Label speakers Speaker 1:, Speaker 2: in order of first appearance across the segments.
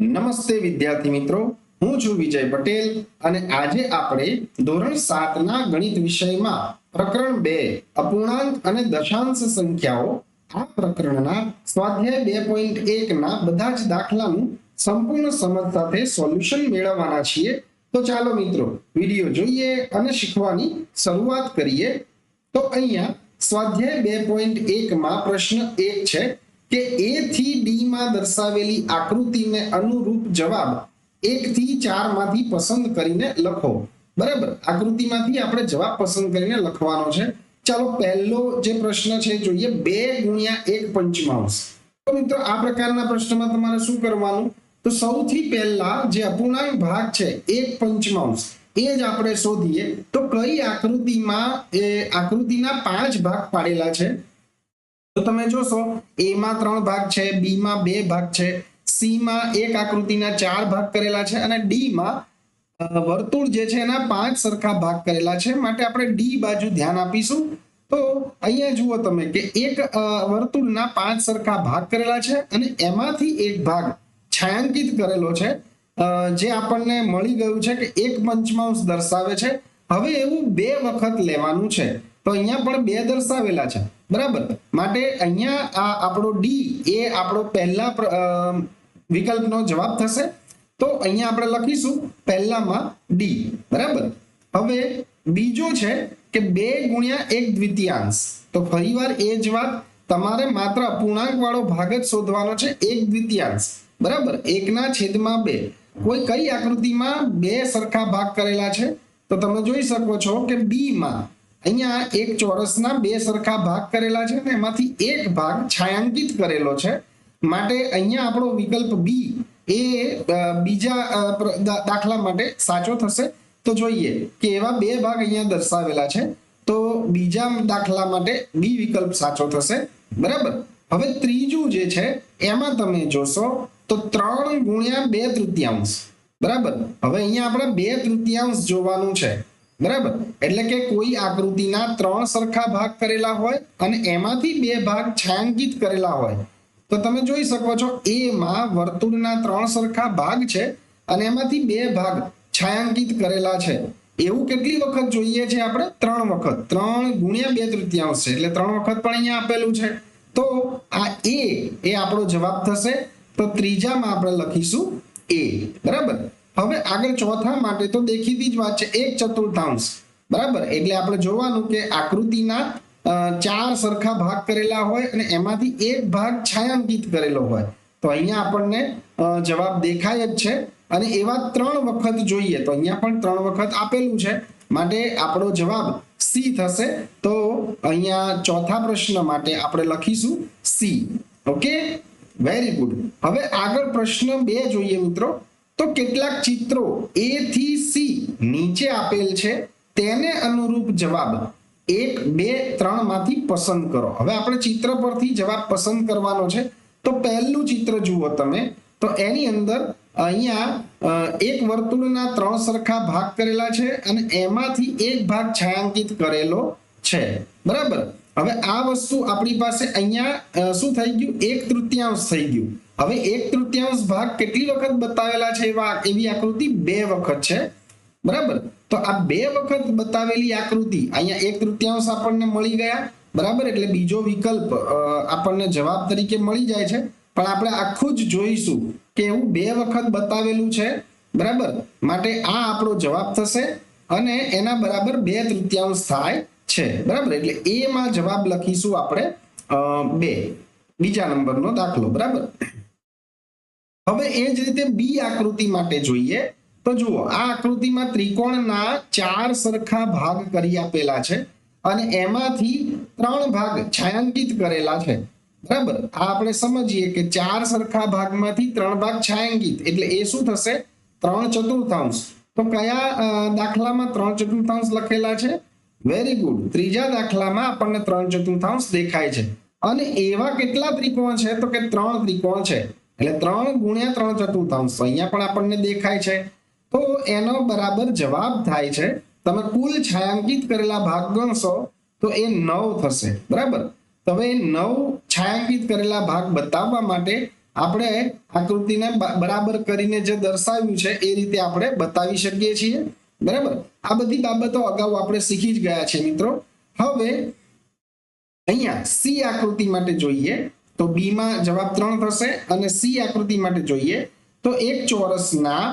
Speaker 1: નમસ્તે વિદ્યાર્થી મિત્રો, હું છું વિજય પટેલ અને આજે આપણે ધોરણ 7 ના ગણિત વિષયમાં પ્રકરણ 2 અપૂર્ણાંક અને દશાંશ સંખ્યાઓ આ પ્રકરણના સ્વાધ્યાય 2.1 ના બધા જ દાખલાનું સંપૂર્ણ સમજ સાથે સોલ્યુશન મેળવવાના છીએ। તો ચાલો મિત્રો વિડિયો જોઈએ અને શીખવાની શરૂઆત કરીએ। તો અહીંયા સ્વાધ્યાય 2.1 માં પ્રશ્ન 1 છે કે a થી d માં દર્શાવેલી આકૃતિને અનુરૂપ જવાબ 1 થી 4 માંથી પસંદ કરીને લખો। બરાબર, આકૃતિમાંથી આપણે જવાબ પસંદ કરીને લખવાનો છે। ચાલો પહેલો જે પ્રશ્ન છે જોઈએ 2 ગુણ્યા 1 પંચમાંશ। તો મિત્રો આ પ્રકારના પ્રશ્નમાં તમારે શું કરવાનું, તો સૌથી પહેલા જે અપૂર્ણાંક ભાગ છે 1 પંચમાંશ એ જ આપણે શોધીએ। તો કઈ આકૃતિમાં એ આકૃતિના 5 ભાગ પાડેલા છે? તો તમે જોશો a માં 3 ભાગ છે, b માં 2 ભાગ છે, c માં એક આકૃતિના 4 ભાગ કરેલા છે અને d માં વર્તુળ જે છે એના 5 સરખા ભાગ કરેલા છે। માટે આપણે d બાજુ ધ્યાન આપીશું। તો અહીંયા જુઓ તમે કે એક વર્તુળના 5 સરખા ભાગ કરેલા છે અને એમાંથી એક ભાગ છાयांकित કરેલો છે, જે આપણને મળી ગયું છે કે 1 પંચમાંશ દર્શાવે છે। હવે એવું 2 વખત લેવાનું છે, તો અહીંયા પણ 2 દર્શાવેલા છે। બરાબર, માટે અહીંયા આ આપણો ડી એ આપણો પહેલા વિકલ્પનો જવાબ થશે। તો અહીંયા આપણે લખીશું પહેલામાં ડી। બરાબર, હવે બીજો છે કે 2 ગુણ્યા 1 દ્વિતીયાંશ। તો ફરીવાર એ જ વાત, તમારે માત્ર અપૂર્ણાંક વાળો ભાગ જ શોધવાનો છે, 1 દ્વિતીયાંશ। બરાબર, 1/2। કોઈ કઈ આકૃતિમાં 2 સરખા ભાગ કરેલા છે? તો તમે જોઈ શકો છો કે બી માં અહીંયા એક ચોરસના 2 સરખા ભાગ કરેલા છે અને એમાંથી એક ભાગ છાयांकित કરેલો છે। માટે અહીંયા આપણો વિકલ્પ બી એ બીજા દાખલા માટે સાચો થશે। તો જોઈએ કે એવા 2 ભાગ અહીંયા દર્શાવેલા છે, તો બીજા દાખલા માટે બી વિકલ્પ સાચો થશે। બરાબર, હવે ત્રીજું જે છે એમાં તમે જોશો તો 3 ગુણ્યા 2 તૃતીયાંશ। બરાબર, હવે અહીંયા આપણે 2 તૃતીયાંશ જોવાનું છે। બરાબર, એટલે કે કોઈ આકૃતિના 3 સરખા ભાગ કરેલા હોય અને એમાંથી 2 ભાગ છાयांकित કરેલા હોય। તો તમે જોઈ શકો છો a માં વર્તુળના 3 સરખા ભાગ છે અને એમાંથી 2 ભાગ છાयांकित કરેલા છે। એવું કેટલી વખત જોઈએ છે આપણે? 3 વખત। 3 ગુણ્યા 2 તૃતીયાંશ છે એટલે 3 વખત પણ અહીંયા આપેલું છે। તો આ a એ આપણો જવાબ થશે। તો ત્રીજામાં આપણે લખીશું a। બરાબર, હવે આગળ ચોથા માટે તો દેખીતી જ વાત છે, 1/4। બરાબર, એટલે આપણે જોવાનું કે આકૃતિના 4 સરખા ભાગ કરેલા હોય અને એમાંથી એક ભાગ છાयांकित કરેલો હોય। તો અહીંયા આપણને જવાબ દેખાય જ છે અને એવા 3 વખત જોઈએ, તો અહીંયા પણ 3 વખત આપેલું છે, માટે આપણો જવાબ સી થશે। તો અહીંયા ચોથા પ્રશ્ન માટે આપણે લખીશું સી। Okay, very good. હવે આગળ પ્રશ્ન 2 જોઈએ મિત્રો। તો કેટલાક ચિત્રો a થી c નીચે આપેલ છે, તેને અનુરૂપ જવાબ 1, 2, 3 માંથી પસંદ કરો। હવે આપણે ચિત્ર પરથી જવાબ પસંદ કરવાનો છે। તો પહેલું ચિત્ર જુઓ તમે, તો એની અંદર અહીંયા એક વર્તુળના 3 સરખા ભાગ કરેલા છે અને એમાંથી એક ભાગ છાयांकित કરેલો છે। બરાબર, હવે આ વસ્તુ આપણી પાસે અહીંયા શું થઈ ગયું? 1/3 થઈ ગયું। હવે 1/3 ભાગ કેટલી વખત બતાવેલા છે? એવી આકૃતિ 2 વખત છે। બરાબર, તો આ 2 વખત બતાવેલી આકૃતિ અહીંયા 1/3 આપણને મળી ગયા। બરાબર, એટલે બીજો વિકલ્પ આપણને જવાબ તરીકે મળી જાય છે, પણ આપણે આખું જ જોઈશું કે એવું 2 વખત બતાવેલું છે। બરાબર, માટે આ આપણો જવાબ થશે અને એના બરાબર 2/3 થાય છે। બરાબર, એટલે એ માં જવાબ લખીશું આપણે 2, બીજા નંબરનો દાખલો। બરાબર, હવે એ જ રીતે બી આકૃતિ માટે જોઈએ। તો જુઓ, આ આકૃતિમાં ત્રિકોણના 4 સરખા ભાગ કરી આપેલા છે અને એમાંથી 3 ભાગ છાयांकित કરેલા છે। બરાબર, આ આપણે સમજીએ કે 4 સરખા ભાગમાંથી 3 ભાગ છાयांकित એટલે એ શું થશે? 3/4। તો કયા દાખલામાં 3/4 લખેલા છે? વેરી ગુડ, ત્રીજા દાખલામાં આપણને 3/4 દેખાય છે અને એવા કેટલા ત્રિકોણ છે? તો કે 3 ત્રિકોણ છે, એટલે 3 ગુણ્યા 3/4 અહીંયા પણ આપણને દેખાય છે। તો એનો બરાબર જવાબ થાય છે, તમે કુલ છાयांकित કરેલા ભાગ ગણશો તો એ 9 થશે। બરાબર, તો હવે 9 છાयांकित કરેલા ભાગ બતાવવા માટે આપણે આકૃતિને બરાબર કરીને જે દર્શાવ્યું છે એ રીતે આપણે બતાવી શકીએ છીએ, બરાબર। આ બધી બાબતો અગાઉ આપણે શીખી જ ગયા છે મિત્રો। હવે અહીંયા સી આકૃતિ માટે જોઈએ તો બી માં જવાબ 3 થશે અને સી આકૃતિ માટે જોઈએ તો એક ચોરસના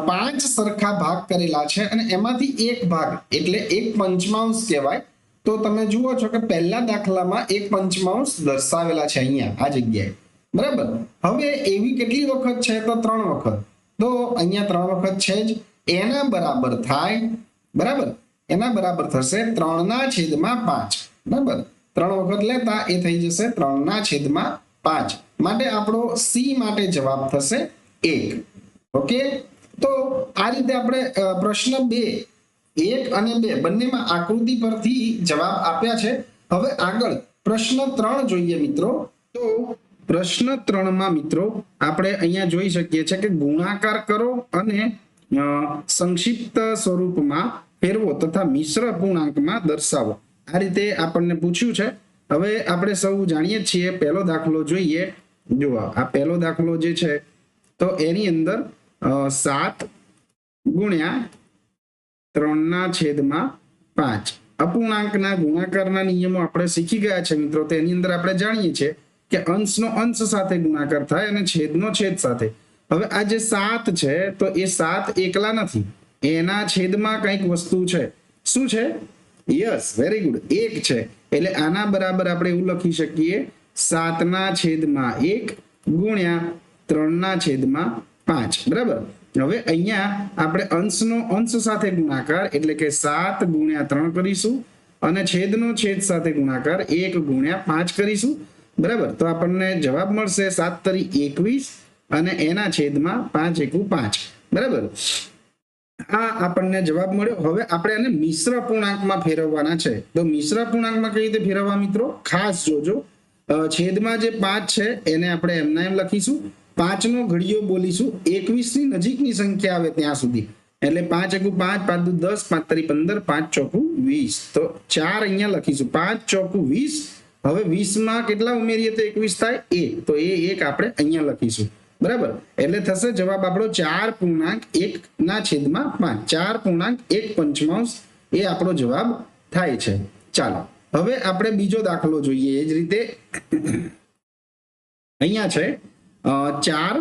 Speaker 1: 5 સરખા ભાગ કરેલા છે અને એમાંથી એક ભાગ એટલે એક પંચમાંશ કહેવાય। તો તમે જુઓ છો કે પહેલા દાખલામાં એક પંચમાંશ દર્શાવેલા છે અહીંયા આ જગ્યાએ, બરાબર। હવે એવી કેટલી વખત છે તો 3 વખત, તો અહીંયા 3 વખત છે જ, એના બરાબર થાય, બરાબર, એના બરાબર થશે 3/5, બરાબર। 3 વખત લેતા એ થઈ જશે 3/5, માટે આપણો સી માટે જવાબ થશે 1। ઓકે, તો આ રીતે આપણે પ્રશ્ન 2, 1 અને 2 બંનેમાં આકૃતિ પરથી જવાબ આપ્યા છે। હવે આગળ પ્રશ્ન 3 જોઈએ મિત્રો। તો પ્રશ્ન 3 માં મિત્રો આપણે અહીંયા જોઈ શકીએ છીએ કે ગુણાકાર કરો અને સંક્ષિપ્ત સ્વરૂપમાં ફેરવો તથા મિશ્ર પૂર્ણાંકમાં દર્શાવો, આ રીતે આપણને પૂછ્યું છે। હવે આપણે સૌ જાણીએ છીએ, પહેલો દાખલો જોઈએ। જુઓ આ પહેલો દાખલો જે છે તો એની અંદર 7 ગુણ્યા 3/5 અપૂર્ણાંકના ગુણાકારના નિયમો આપણે શીખી ગયા છે મિત્રો। તેની અંદર આપણે જાણીએ છીએ કે અંશનો અંશ સાથે ગુણાકાર થાય અને છેદનો છેદ સાથે। હવે આ જે 7 છે તો એ 7 એકલા નથી, એના છેદમાં કંઈક વસ્તુ છે। શું છે? યસ, વેરી ગુડ, 1 છે। એટલે આના બરાબર આપણે એવું લખી શકીએ 7/1 ગુણ્યા 3/5, બરાબર। હવે અહીંયા આપણે અંશનો અંશ સાથે ગુણાકાર એટલે કે 7 ગુણ્યા 3 કરીશું અને છેદનો છેદ સાથે ગુણાકાર 1 ગુણ્યા 5 કરીશું, બરાબર। તો આપણને જવાબ મળશે 7 તરી 21 અને એના છેદમાં 5 એકુ 5, બરાબર। આ આપણને જવાબ મળ્યો। હવે આપણે આને મિશ્ર પૂર્ણાંકમાં ફેરવવાના છે। તો મિશ્ર પૂર્ણાંકમાં કઈ રીતે ફેરવવા મિત્રો, ખાસ જોજો। છેદમાં જે 5 છે એને આપણે એમના એમ લખીશું, 5 નો ઘડિયો બોલીશું 21 ની નજીકની સંખ્યા આવે ત્યાં સુધી, એટલે 5 એકુ 5, 5 દુ 10, 5 તરી 15, 5 ચોકુ 20, તો 4 અહીંયા લખીશું, 5 ચોકુ 20। હવે 20 માં કેટલા ઉમેરીએ તો 21 થાય, 1, તો એ 1 આપણે અહીંયા લખીશું, બરાબર। એટલે થશે જવાબ આપણો 4/1/5, 4/1/5 એ આપણો જવાબ થાય છે। ચાલો હવે આપણે બીજો દાખલો જોઈએ। એ જ રીતે અહીંયા છે 4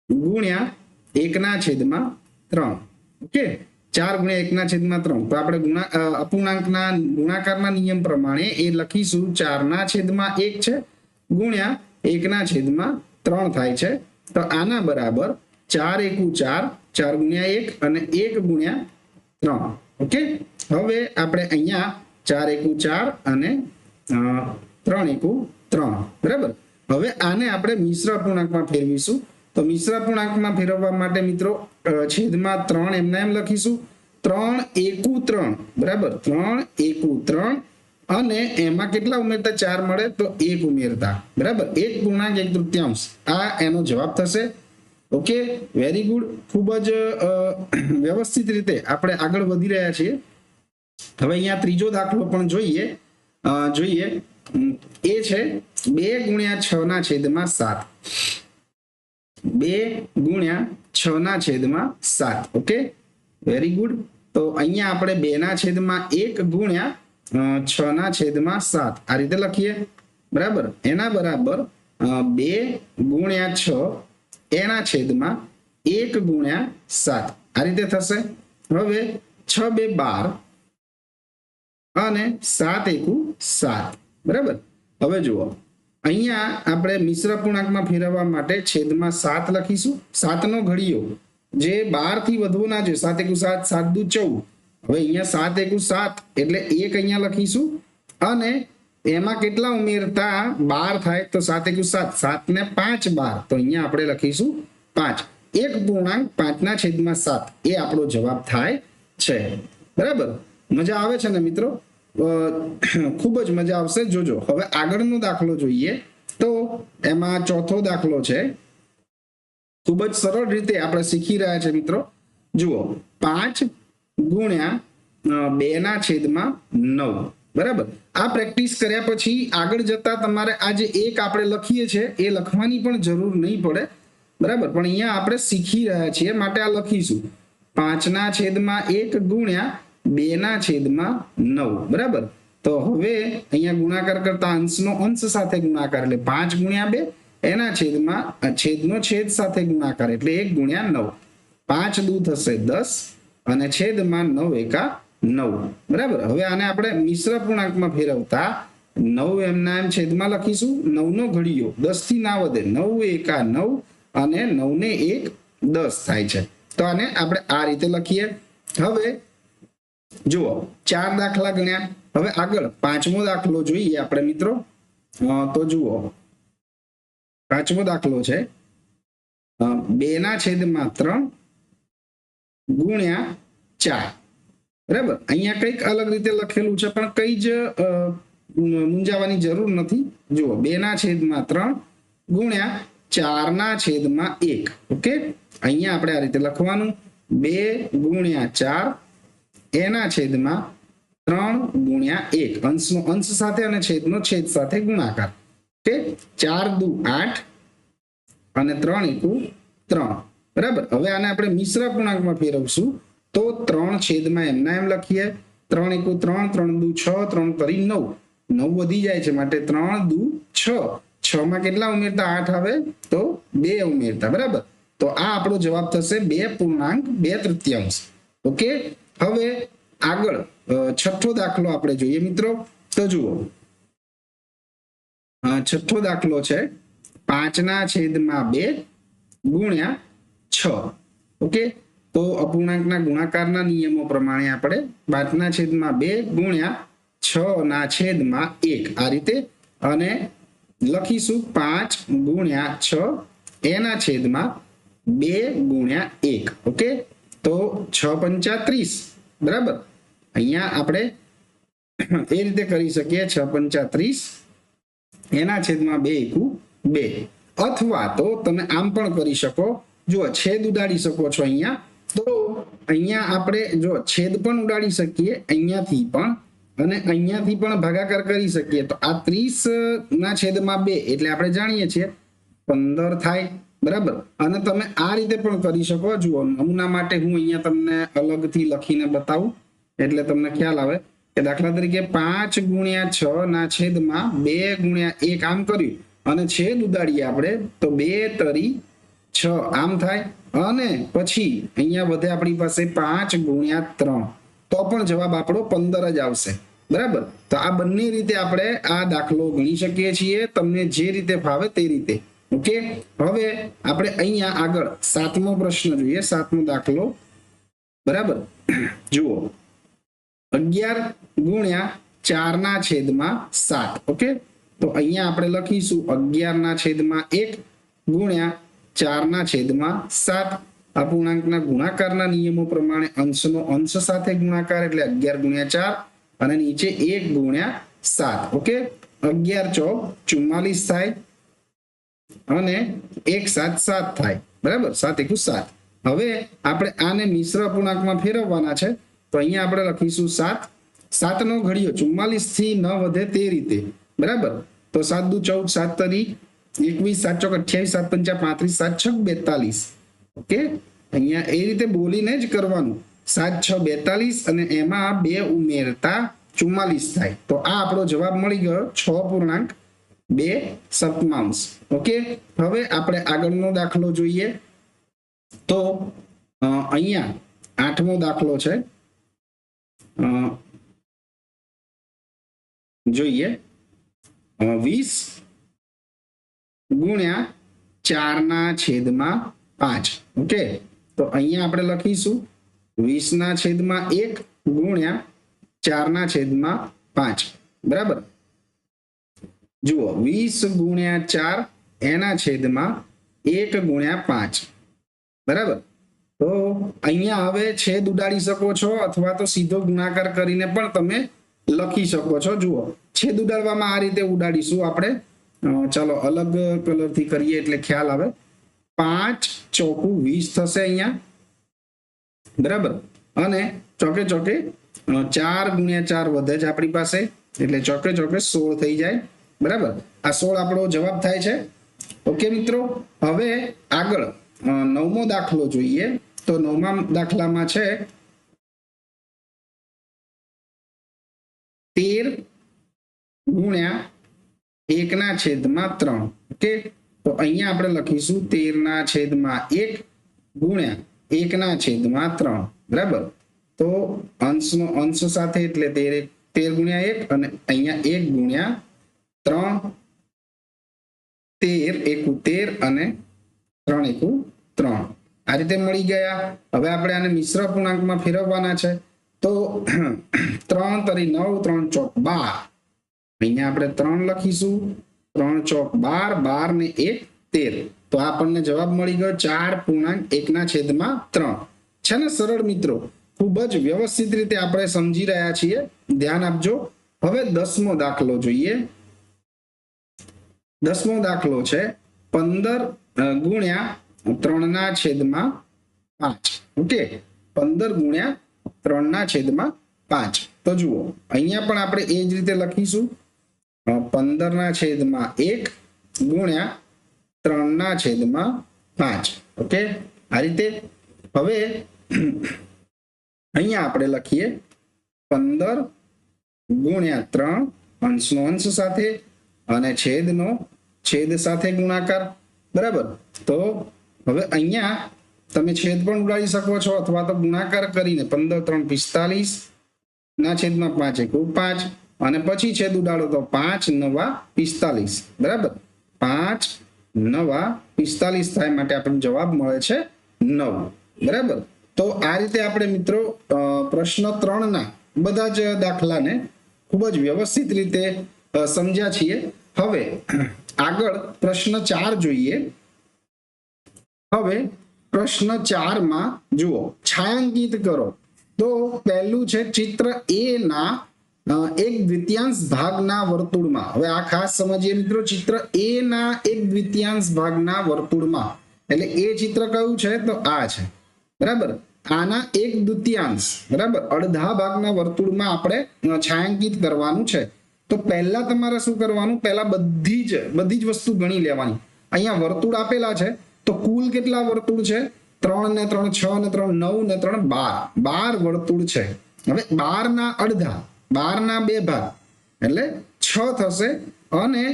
Speaker 1: ગુણ્યા 1/3, ઓકે, 4 ગુણ્યા 1/3। તો આપણે અપૂર્ણાંકના ગુણાકારના નિયમ પ્રમાણે એ લખીશું 4/1 છે ગુણ્યા 1/3 થાય છે। તો આના બરાબર 4 એકુ 4, 4 ગુણ્યા 1 અને 1 ગુણ્યા 3, ઓકે। હવે આપણે અહીંયા 4 એકુ 4 અને 3 એકુ 3, બરાબર। હવે આને આપણે મિશ્ર પૂર્ણાંકમાં ફેરવીશું। તો મિશ્ર પૂર્ણાંકમાં ફેરવવા માટે મિત્રો છેદમાં 3 એમના એમ લખીશું, 3 એકુ 3, બરાબર, 3 એકુ 3 અને એમાં કેટલા ઉમેરતા 4 મળે તો 1 ઉમેરતા, બરાબર, 1/1/3 આ એનો જવાબ થશે। ઓકે, વેરી ગુડ, ખૂબ જ વ્યવસ્થિત રીતે આપણે આગળ વધી રહ્યા છીએ। હવે અહીંયા ત્રીજો દાખલો પણ જોઈએ। એ છે 2 ગુણ્યા 6/7, 2 ગુણ્યા 6/7, ઓકે, વેરી ગુડ। તો અહીંયા આપણે 2/1 ગુણ્યા 6/7 આ રીતે લખીએ, બરાબર। એના બરાબર 2 ગુણ્યા 6 એના છેદમાં 1 ગુણ્યા 7 આ રીતે થશે। હવે 6 2 12 અને 7 એકુ 7, બરાબર। હવે જુઓ અહીંયા આપણે મિશ્ર પૂર્ણાંકમાં ફેરવવા માટે છેદમાં 7 લખીશું, 7 નો ઘડિયો જે 12 થી વધવો ના જોઈએ, 7 એકુ 7, 7 દુ 14, હવે અહીંયા 7 એકુ 7 એટલે 1 અહીંયા લખીશું અને એમાં કેટલા ઉમેરતા 12 થાય તો 7 એકુ 7, 7 ને 5 12, તો અહીંયા આપણે લખીશું 5, 1/5/7 એ આપણો જવાબ થાય છે, બરાબર। મજા આવે છે ને મિત્રો? ખૂબ જ મજા આવશે, જોજો। હવે આગળનો દાખલો જોઈએ। તો એમાં ચોથો દાખલો છે, ખૂબ જ સરળ રીતે આપણે શીખી રહ્યા છે મિત્રો। જુઓ 5 ગુણ્યા 2/9, બરાબર. આ પ્રેક્ટિસ કર્યા પછી આગળ જતા તમારે આ જે એક આપણે લખીએ છીએ એ લખવાની પણ જરૂર નહીં પડે, બરાબર. પણ અહીંયા આપણે શીખી રહ્યા છીએ માટે આ લખીશું 5/1 ગુણ્યા 2/9, બરાબર. તો હવે અહીંયા ગુણાકાર કરતા અંશનો અંશ સાથે ગુણાકાર એટલે 5 ગુણ્યા 2, એના છેદનો છેદ સાથે ગુણાકાર એટલે 1 ગુણ્યા 9. 5 દુ થશે 10 અને છેદમાં 9 એકા 9, બરાબર. હવે આને આપણે મિશ્ર પૂર્ણાંકમાં ફેરવતા 9 એમના એમ છેદમાં લખીશું. 9 નો ઘડીયો 10 થી ના વધે, 9 એકા 9 અને 9 ને 1 10 થાય છે. તો આને આપણે આ રીતે લખીએ. હવે જુઓ 4 દાખલા ગણ્યા. હવે આગળ પાંચમો દાખલો જોઈએ આપણે મિત્રો. તો જુઓ પાંચમો દાખલો છે 2/3 ગુણ્યા 4, બરાબર. અહીંયા કંઈક અલગ રીતે લખેલું છે પણ કઈ જ મૂંઝાવાની જરૂર નથી. જુઓ 2/3 ગુણ્યા 4/1. ઓકે, અહીંયા આપણે આ રીતે લખવાનું 2 ગુણ્યા 4 એના છેદમાં 3 ગુણ્યા 1, અંશનો અંશ સાથે અને છેદનો છેદ સાથે ગુણાકાર. ઓકે, 4 દુ 8 અને 3 એકુ 3, બરાબર. હવે આને આપણે મિશ્ર પૂર્ણાંકમાં ફેરવશું તો 3 છેદમાં એમના એમ લખીએ. 3 એકુ 3, 3 દુ 6, 3 તરી 9, 9 વધી જાય છે માટે 3 દુ 6, 6 માં કેટલા ઉમેરતા 8 આવે તો 2 ઉમેરતા, બરાબર. તો આ આપણો જવાબ થશે 2.2/3. ઓકે, હવે આગળ છઠ્ઠો દાખલો આપણે જોઈએ મિત્રો. તો જુઓ છઠ્ઠો દાખલો છે 5/2 ગુણ્યા 6. ઓકે, તો અપૂર્ણાંકના ગુણાકારના નિયમો પ્રમાણે આપણે 5/2 ગુણ્યા 6/1 આ રીતે અને લખીશું 5 ગુણ્યા 6 એના છેદમાં 2 ગુણ્યા 1. ઓકે, તો 6×5 = 30, બરાબર. અહીંયા આપણે એ રીતે કરી શકીએ 6×5 એના છેદમાં 2 એકુ 2, અથવા તો તમે આમ પણ કરી શકો. જો છેદ ઉડાડી શકો છો અહીંયા, તો અહીંયા આપણે જો છેદ પણ ઉડાડી શકીએ અહીંયાથી પણ અને અહીંયાથી પણ ભાગાકાર કરી શકીએ. તો આ 30/2 એટલે આપણે જાણીએ છીએ 15 થાય, બરાબર. અને તમે આ રીતે પણ કરી શકો. જુઓ નમૂના માટે હું અહીંયા તમને અલગથી લખીને બતાવું એટલે તમને ખ્યાલ આવે કે દાખલા તરીકે 5 ગુણ્યા 6/2 ગુણ્યા 1 આમ કર્યું અને છેદ ઉડાડીએ આપણે તો 2 તરી 6 આમ થાય અને પછી અહીંયા વધે આપણી પાસે 5 ગુણ્યા 3, તો પણ જવાબ આપણો 15 જ આવશે, બરાબર. તો આ બંને રીતે આપણે આ દાખલો ગણી શકીએ છીએ, તમને જે રીતે ફાવે તે રીતે. ઓકે, હવે આપણે અહીંયા આગળ 7મો પ્રશ્ન જોઈએ, 7મો દાખલો, બરાબર. જુઓ 11 ગુણ્યા 4/7. ઓકે, તો અહીંયા આપણે લખીશું 11/1 ગુણ્યા 4/7. અપૂર્ણાંકના ગુણાકારના નિયમો પ્રમાણે અંશનો અંશ સાથે ગુણાકાર એટલે 11 ગુણ્યા 4 અને નીચે 1 ગુણ્યા 7. ઓકે, 11 × 4 = 44 થાય અને 1 7 7 થાય, બરાબર. 7 એકુ 7. હવે આપણે આને મિશ્ર અપૂર્ણાંકમાં ફેરવવાના છે તો અહીંયા આપણે લખીશું 7. 7 નો ઘડીયો 44 થી ન વધે તે રીતે, બરાબર. તો 7 દુ 14, 7 તરી 21, 7 ચોક 28, 7 પંચા 35, 7 છક 42. ઓકે, અહીંયા એ રીતે બોલીને જ કરવાનું. 7 6 42 અને એમાં 2 ઉમેરતા 44 થાય. તો આ આપણો જવાબ મળી ગયો 6.2. ઓકે, હવે આપણે આગળનો દાખલો જોઈએ. તો અહીંયા 8મો દાખલો છે. જોઈએ 20 ગુણ્યા 4/5. ઓકે, તો અહીંયા આપણે લખીશું 20/1 ગુણ્યા 4/5, બરાબર. જુઓ 20 ગુણ્યા 4 એના છેદમાં 1 ગુણ્યા 5, બરાબર. તો અહીંયા હવે છેદ ઉડાડી શકો છો અથવા તો સીધો ગુણાકાર કરીને પણ તમે લખી શકો છો. જુઓ છેદ ઉડાડવામાં આ રીતે ઉડાડીશું આપણે. ચાલો અલગ કલરથી કરીએ એટલે ખ્યાલ આવે. 5 ચોકુ 20 થશે અહીંયા, બરાબર. અને ચોકે ચોકે 4 ગુણ્યા 4 વધે છે આપણી પાસે એટલે ચોકે ચોકે 16 થઈ જાય, બરાબર। આ 16 આપણો જવાબ થાય છે। ઓકે મિત્રો, હવે આગળ 9મો દાખલો જોઈએ। તો 9મા દાખલામાં છે 13 ગુણ્યા 1/3। ઓકે, તો અહીંયા આપણે લખીશું 13/1 ગુણ્યા 1/3, બરાબર। તો અંશનો અંશ સાથે એટલે 13 ગુણ્યા 1 અને અહીંયા 1 ગુણ્યા 3, 13 એકુ 13 અને 3 એકુ 3, આ રીતે મળી ગયા। હવે આપણે આને મિશ્ર પૂર્ણાંકમાં ફેરવવાના છે। તો 3 તરી 9, 3 ચોક 12, અહીંયા આપણે 3 લખીશું, 3 ચોક 12, 12 ને 1 13, તો આપણને જવાબ મળી ગયો 4.1/3। છે ને સરળ મિત્રો, ખૂબ જ વ્યવસ્થિત રીતે આપણે સમજી રહ્યા છીએ, ધ્યાન આપજો। હવે 10મો દાખલો જોઈએ। 10મો દાખલો છે 15 ગુણ્યા 3/5। ઓકે, 15 ગુણ્યા 3/5। તો જુઓ, અહીંયા પણ આપણે એ જ રીતે લખીશું, 15/1 ગુણ્યા 3/5। ઓકે, આ રીતે। હવે અહીંયા આપણે લખીએ 15 ગુણ્યા 3, અંશનો અંશ સાથે અને છેદનો છેદ સાથે ગુણાકાર, બરાબર। તો હવે અહીંયા તમે છેદ પણ ઉડાડી શકો છો અથવા તો ગુણાકાર કરીને 15 3 45 ના છેદમાં 5 એકુ 5 અને પછી છેદ ઉડાડો તો 5 9 45, બરાબર। 5 9 45 થાય, માટે આપણને જવાબ મળે છે 9, બરાબર। તો આ રીતે આપણે મિત્રો પ્રશ્ન 3ના બધા જ દાખલાને ખૂબ જ વ્યવસ્થિત રીતે સમજ્યા છીએ। હવે આગળ પ્રશ્ન 4 જોઈએ। હવે પ્રશ્ન 4માં જુઓ, છાयांकित કરો। તો પહેલું છે ચિત્ર એ ના 1/2 ભાગના વર્તુળમાં। હવે આ ખાસ સમજીએ મિત્રો, ચિત્ર એ ના 1/2 ભાગના વર્તુળમાં, એટલે એ ચિત્ર કયું છે તો આ છે, બરાબર। આના 1/2, બરાબર, અડધા ભાગના વર્તુળમાં આપણે છાयांकित કરવાનું છે। તો પહેલા તમારે શું કરવાનું, પહેલા બધી જ વસ્તુ ગણી લેવાની। અહીંયા વર્તુળ આપેલા છે, તો કુલ કેટલા વર્તુળ છે? 3 ને 3 6 ને 3 9 ને 3 12 વર્તુળ છે। હવે 12 ના અડધા, 12 ના 2 ભાગ એટલે 6 થશે, અને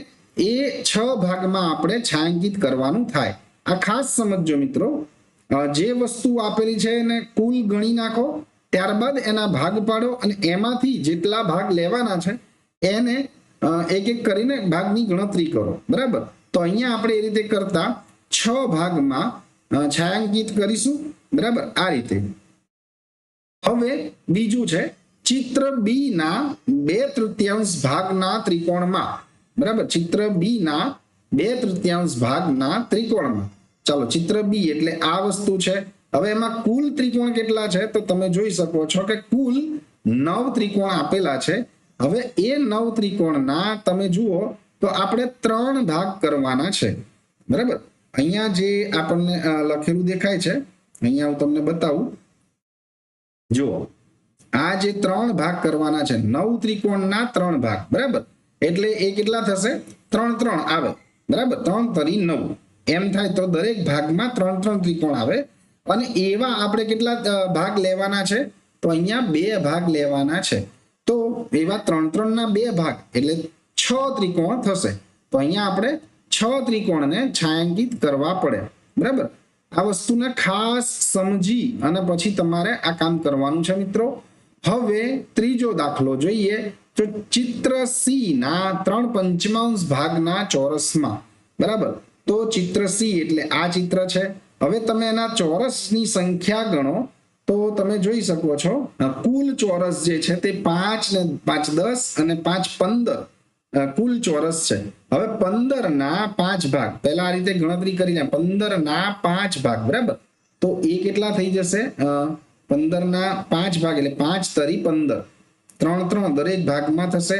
Speaker 1: એ 6 ભાગમાં આપણે છાयांकित કરવાનું થાય। આ ખાસ સમજજો મિત્રો, જે વસ્તુ આપેલી છે એને કુલ ગણી નાખો, ત્યારબાદ એના ભાગ પાડો અને એમાંથી જેટલા ભાગ લેવાના છે એને એક એક કરીને ભાગની ગણતરી કરો, બરાબર। તો અહીંયા આપણે એ રીતે કરતા 6 ભાગમાં છાयांकित કરીશું, બરાબર, આ રીતે। હવે બીજું છે ચિત્ર બી ના 2/3 ભાગના ત્રિકોણમાં, બરાબર। ચિત્ર બી ના 2/3 ભાગના ત્રિકોણમાં, ચાલો ચિત્ર બી એટલે આ વસ્તુ છે। હવે એમાં કુલ ત્રિકોણ કેટલા છે તો તમે જોઈ શકો છો કે કુલ 9 ત્રિકોણ આપેલા છે। હવે એ 9 ત્રિકોણના તમે જુઓ તો આપણે 3 ભાગ કરવાના છે, બરાબર। અહીંયા જે આપણને લખેલું દેખાય છે, અહીંયા હું તમને બતાવું, જુઓ આ જે 3 ભાગ કરવાના છે, 9 ત્રિકોણના 3 ભાગ, બરાબર। એટલે એ કેટલા થશે? 3 3 આવે, બરાબર। 3 તરી 9 એમ થાય, તો દરેક ભાગમાં 3 3 ત્રિકોણ આવે। અને એવા આપણે કેટલા ભાગ લેવાના છે તો અહીંયા 2 ભાગ લેવાના છે। તો એવા 3 3 ના 2 ભાગ એટલે 6 ત્રિકોણ થશે। તો અહીંયા આપણે 6 ત્રિકોણને છાयांकित કરવા પડે, બરાબર। આ વસ્તુને ખાસ સમજી અને પછી તમારે આ કામ કરવાનું છે મિત્રો। હવે ત્રીજો દાખલો જોઈએ। તો ચિત્ર સી ના 3/5 ભાગના ચોરસમાં, બરાબર। તો ચિત્ર સી એટલે આ ચિત્ર છે। હવે તમે એના ચોરસની સંખ્યા ગણો તો તમે જોઈ શકો છો, કુલ ચોરસ જે છે તે 5 ને 5 10 અને 5 15 કુલ ચોરસ છે। હવે 15 ના 5 ભાગ, પહેલા આ રીતે ગણતરી કરીને 15 ના 5 ભાગ, બરાબર। તો એ કેટલા થઈ જશે? 15 ના 5 ભાગ એટલે 5 તરી 15, 3 3 દરેક ભાગમાં થશે,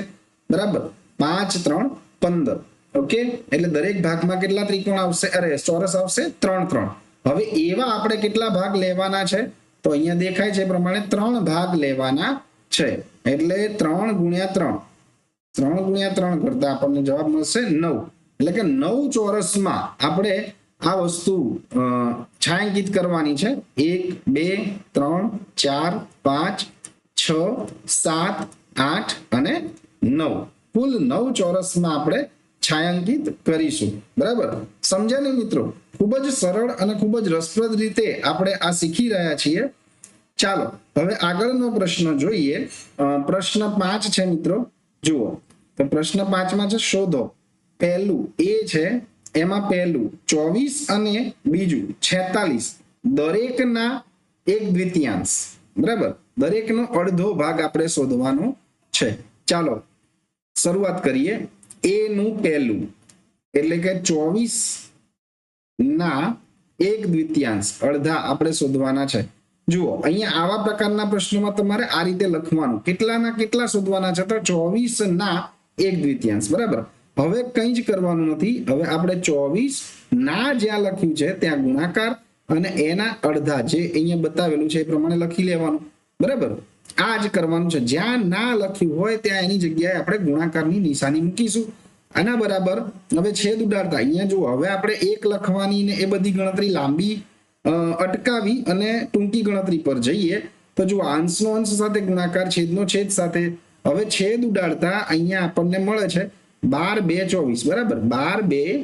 Speaker 1: બરાબર। 5 3 15, ઓકે। એટલે દરેક ભાગમાં કેટલા ત્રિકોણ આવશે? અરે ચોરસ આવશે 3 3। હવે એવા આપણે કેટલા ભાગ લેવાના છે તો અહીંયા દેખાય છે પ્રમાણે 3 ભાગ લેવાના છે, એટલે 3 ગુણ્યા 3, 3 ગુણ્યા 3 કરતા આપણને જવાબ મળશે 9, એટલે કે 9 ચોરસમાં આપણે આ વસ્તુ છાयांકિત કરવાની છે. 1 2 3 4 5 6 7 8 અને 9, કુલ 9 ચોરસમાં આપણે છાयांકિત કરીશું. બરાબર, સમજ્યા ને મિત્રો? ખૂબ જ સરળ અને ખૂબ જ રસપ્રદ રીતે આપણે આ શીખી રહ્યા છીએ. ચાલો હવે આગળનો પ્રશ્ન જોઈએ. પ્રશ્ન 5 છે મિત્રો. જુઓ તો પ્રશ્ન 5માં છે શોધો. પહેલું એ છે, એમાં પહેલું 24 અને બીજું 46 દરેકના 1/2. બરાબર, દરેકનો અડધો ભાગ આપણે શોધવાનો છે. ચાલો શરૂઆત કરીએ. એ નું પહેલું એટલે કે 24 ના 1/2 અડધા આપણે શોધવાના છે. જુઓ અહીંયા આવા પ્રકારના પ્રશ્નોમાં તમારે આ રીતે લખવાનું. કેટલાના કેટલા શોધવાના છે? તો 24 ના 1/2. બરાબર, હવે કંઈ જ કરવાનું નથી. હવે આપણે 24 ના જ્યાં લખ્યું છે ત્યાં ગુણાકાર અને એના અડધા જે અહીંયા બતાવેલું છે એ પ્રમાણે લખી લેવાનું. બરાબર, આ જ કરવાનું છે. જ્યાં ના લખ્યું હોય ત્યાં એની જગ્યાએ આપણે ગુણાકારની નિશાની મૂકીશું. આના બરાબર હવે છેદ ઉડાડતા અહીંયા જુઓ, હવે આપણે 1 લખવાની ને એ બધી ગણતરી લાંબી અટકાવી અને ટૂંકી ગણતરી પર જઈએ. તો જુઓ, અંશનો અંશ સાથે ગુણાકાર, છેદનો છેદ સાથે. હવે છેદ ઉડાડતા અહીંયા આપણને મળે છે 12 2 24. બરાબર, 12 2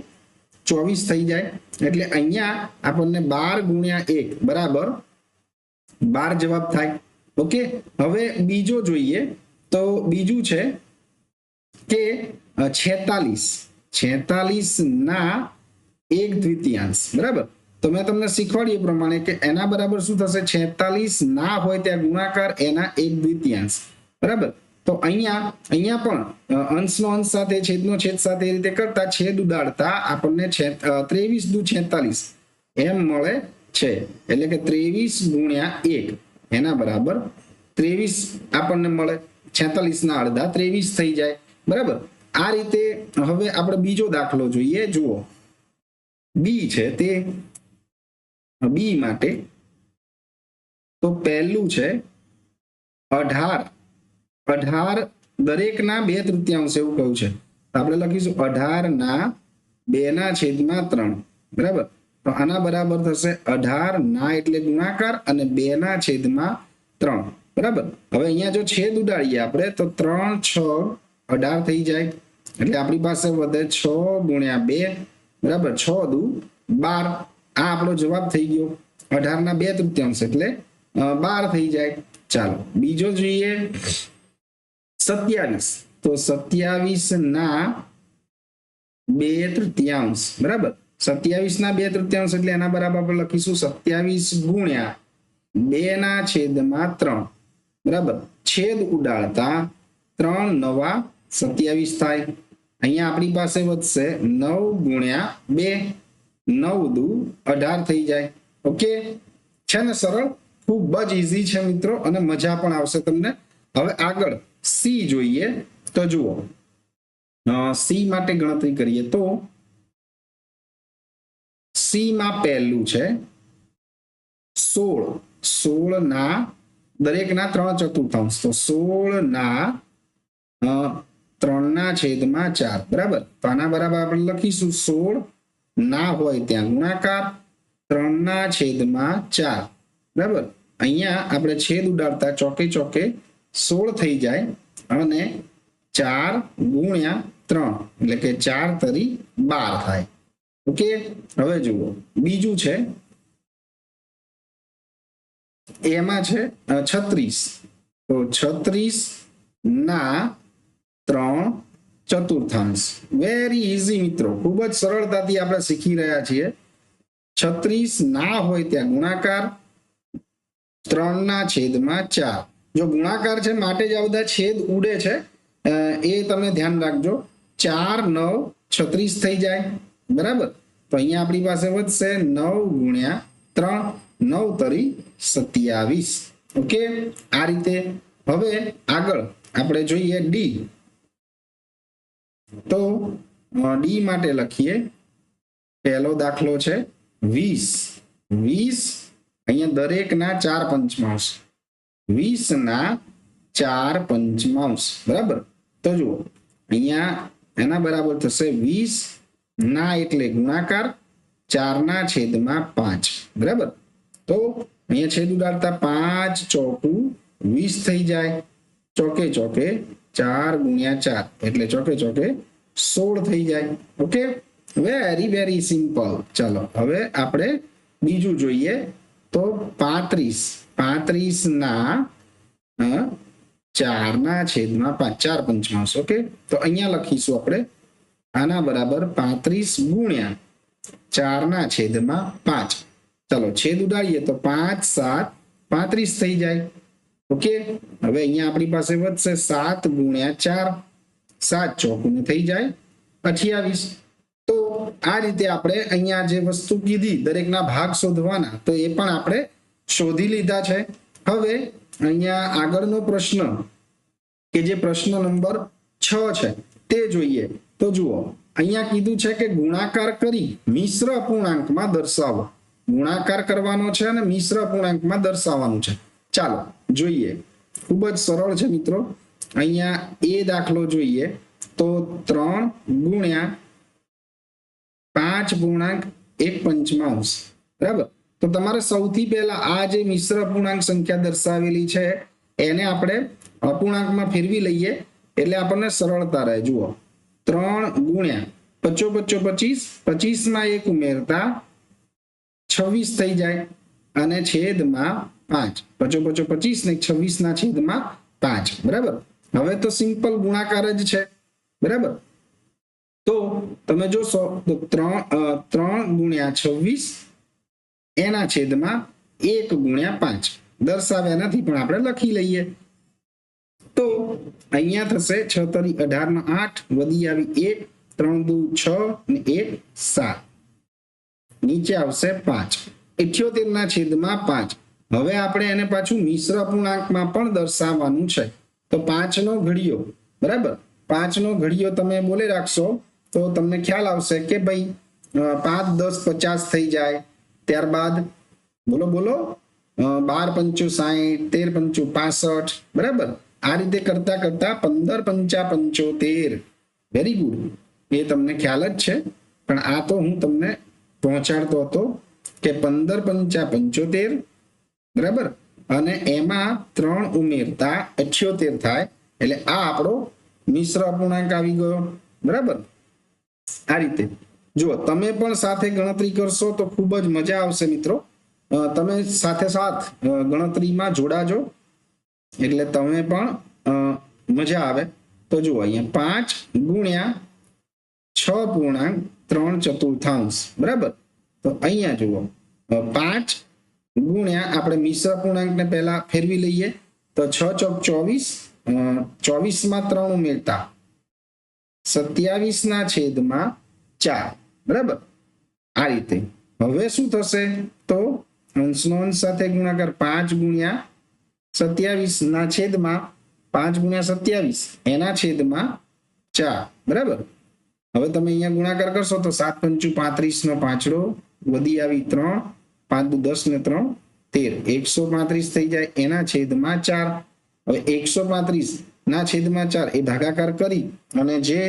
Speaker 1: 24 થઈ જાય. એટલે અહીંયા આપણને 12 ગુણ્યા 1 બરાબર 12 જવાબ થાય. ઓકે, હવે બીજો જોઈએ. તો બીજું છે કે 46 ના 1/2. બરાબર, તો મેં તમને શીખવાડ્યું એ પ્રમાણે કે એના બરાબર શું થશે? 46 ના હોય ત્યાં ગુણાકાર એના 1/2. બરાબર, તો અહીંયા પણ અંશનો અંશ સાથે છેદનો છેદ સાથે એ રીતે કરતા છેદ ઉડાડતા આપણને 23 દુ 46 એમ મળે છે. એટલે કે 23 ગુણ્યા 1 એના બરાબર 23 આપણને મળે. 46 ના અડધા 23 થઈ જાય. બરાબર, આ રીતે હવે આપણે બીજો દાખલો જોઈએ. જુઓ, બી છે તે બી માટે તો પહેલું છે 18 દરેકના 2/3 એવું કહ્યું છે. આપણે લખીશું 18 ના 2/3. બરાબર, તો આના બરાબર થશે 18 ના એટલે ગુણાકાર અને 2/3. બરાબર, હવે અહીંયા જો છેદ ઉડાડીએ આપણે તો 3 6 18 થઈ જાય. એટલે આપણી પાસે વધે 6 ગુણ્યા 2. બરાબર, 6 દુ 12. આ આપણો જવાબ થઈ ગયો. 18 ના 2/3 એટલે 12 થઈ જાય. ચાલો બીજો જોઈએ 27. તો 27 ના 2/3. બરાબર, 27 ના 2/3 એટલે એના બરાબર આપણે લખીશું 27 ગુણ્યા 2/3. બરાબર, છેદ ઉડાડતા 3 નવા 27 થાય. અહીંયા આપણી પાસે વધશે 9 ગુણ્યા 2. 9 દુ 18 થઈ જાય. ઓકે, છે ને સરળ? ખૂબ જ ઈઝી છે મિત્રો, અને મજા પણ આવશે તમને. હવે આગળ સી જોઈએ. તો જુઓ, સી માટે ગણતરી કરીએ તો સી માં પહેલું છે 16 ના દરેકના 3/4. તો 16 ના 3/4. બરાબર, તો આના બરાબર આપણે લખીશું 16 ના હોય ત્યાં ગુણાકાર 3/4. બરાબર, અહીંયા આપણે છેદ ઉડાડતા ચોકે ચોકે 16 થઈ જાય અને 4 ગુણ્યા 3 એટલે કે 4 તરી 12 થાય. ઓકે, હવે જુઓ બીજું છે એમાં છે 36. તો 36 ના 3/4. વેરી ઈઝી મિત્રો, ખૂબ જ સરળતાથી આપણે શીખી રહ્યા છીએ. 36 ના હોય ત્યાં ગુણાકાર 3/4. જો ગુણાકાર છે માટે જ આ બધા છેદ ઉડે છે, એ તમે ધ્યાન રાખજો. 4 9 36 થઈ જાય. બરાબર, તો અહીંયા આપણી પાસે વધશે 9 ગુણ્યા 3. 9 તરી 27. ઓકે, આ રીતે. હવે આગળ આપણે જોઈએ ડી. તો ડી માટે લખીએ. પહેલો દાખલો છે 20. અહીંયા દરેકના 4/5. 20 ના 4/5. બરાબર, તો જુઓ અહીંયા એના બરાબર થશે 20 ના એટલે ગુણાકાર 4/5, બરાબર. તો અહીંયા છેદ ઉડાડતા 5 ચોકું 20 થઈ જાય, ચોકે ચોકે 4 × 4 એટલે ચોકે ચોકે 16 થઈ જાય. Okay, very very simple. ચાલો હવે આપણે બીજું જોઈએ. તો 35 ના 4/5, 4 × 5. ઓકે, તો અહીંયા લખીશું આપણે આના બરાબર 35 × 4/5. ચાલો છેદ ઉડાડીએ તો 5 7 35 થઈ જાય. ઓકે, હવે અહીંયા આપણી પાસે વધશે 7 × 4, 7 ચોકું થઈ જાય 28. તો આ રીતે આપણે અહીંયા જે વસ્તુ કીધી દરેકના ભાગ શોધવાના, તો એ પણ આપણે શોધી લીધા છે. હવે અહીંયા આગળનો પ્રશ્ન કે જે પ્રશ્ન નંબર 6 છે તે જોઈએ. તો જુઓ, અહીંયા કીધું છે કે ગુણાકાર કરી મિશ્ર અપૂર્ણાંકમાં દર્શાવો. ગુણાકાર કરવાનો છે અને મિશ્ર અપૂર્ણાંકમાં દર્શાવવાનું છે. ચાલો જોઈએ, ખૂબ જ સરળ છે મિત્રો. અહીંયા એ દાખલો જોઈએ તો 3 × 5.1/5, બરાબર. તો તમારે સૌથી પહેલા આ જે મિશ્ર અપૂર્ણાંક સંખ્યા દર્શાવેલી છે એને આપણે અપૂર્ણાંકમાં ફેરવી લઈએ એટલે આપણને સરળતા રહે. જુઓ, 3 × 25 25 માં 1 ઉમેરતા 26 થઈ જાય અને છેદમાં 5, 25 25 ને 26/5, બરાબર. હવે તો સિમ્પલ ગુણાકાર જ છે, બરાબર. તો તમે જોશો તો 3 × 26 એના છેદમાં 1 × 5 દર્શાવ્યા નથી પણ આપણે લખી લઈએ. તો અહીંયા થશે 6 × 18 = 8, વધી આવી 1, 3 × 2 = 6 ને 1 7, નીચે આવશે 5, 78/5. હવે આપણે એને પાછું મિશ્ર અપૂર્ણાંકમાં પણ દર્શાવવાનું છે. તો 5 નો ઘડિયો, બરાબર. 5 નો ઘડિયો તમે બોલી રાખશો તો તમને ખ્યાલ આવશે કે ભાઈ 5 10 50 થઈ જાય. ત્યારબાદ બોલો બોલો 12 × 5 = 60, 13 × 5 = 65, બરાબર. આ રીતે કરતા કરતા 15 × 5 = 75. વેરી ગુડ, એ તમને ખ્યાલ જ છે પણ આ તો હું તમને પહોંચાડતો હતો કે 15 × 5 = 75, બરાબર. અને એમાં 3 ઉમેરતા 78 થાય એટલે આ આપણો મિશ્ર અપૂર્ણાંક આવી ગયો, બરાબર. આ રીતે જુઓ, તમે પણ સાથે ગણતરી કરશો તો ખૂબ જ મજા આવશે મિત્રો. તમે સાથે સાથ ગણતરીમાં જોડાજો એટલે તમે પણ મજા આવે. તો જુઓ, અહીંયા 5 × 6.3/4, બરાબર. તો અહીંયા જુઓ 5 ગુણ્યા આપણે મિશ્ર અપૂર્ણાંકને પહેલા ફેરવી લઈએ તો 6 × 4 = 24, 24 માં 3 ઉમેરતા 27/4, બરાબર. આ રીતે હવે શું થશે તો અંશનો અંશ સાથે ગુણાકાર 5 × 27 5 × 27 એના છેદમાં 4, બરાબર. હવે તમે અહીંયા ગુણાકાર કરશો તો 7 × 5 = 35 નો 5, વધી આવી 3, 5 × 10 ને 3 13, 135 થઈ જાય એના છેદમાં 4. હવે 135/4 એ ભાગાકાર કરી અને જે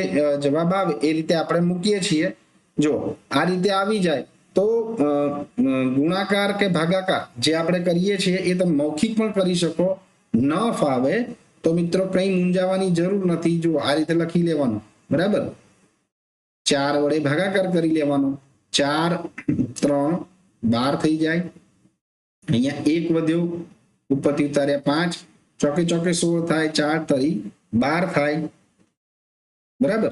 Speaker 1: જવાબ આવે એ રીતે આપણે મૂકીએ છીએ. જો આ રીતે આવી જાય તો ગુણાકાર કે ભાગાકાર જે આપણે કરીએ છીએ એ તમે મૌખિક પણ કરી શકો. ન ફાવે તો મિત્રો કંઈ મૂંઝાવાની જરૂર નથી. જો આ રીતે લખી લેવાનું, બરાબર. 4 વડે ભાગાકાર કરી લેવાનો. 4 3 12 થઈ જાય. અહીંયા 1 વધ્યો, ઉપરથી ઉતાર્યા 5, ચોકે ચોકે 16 થાય, 4 × 12 થાય, બરાબર.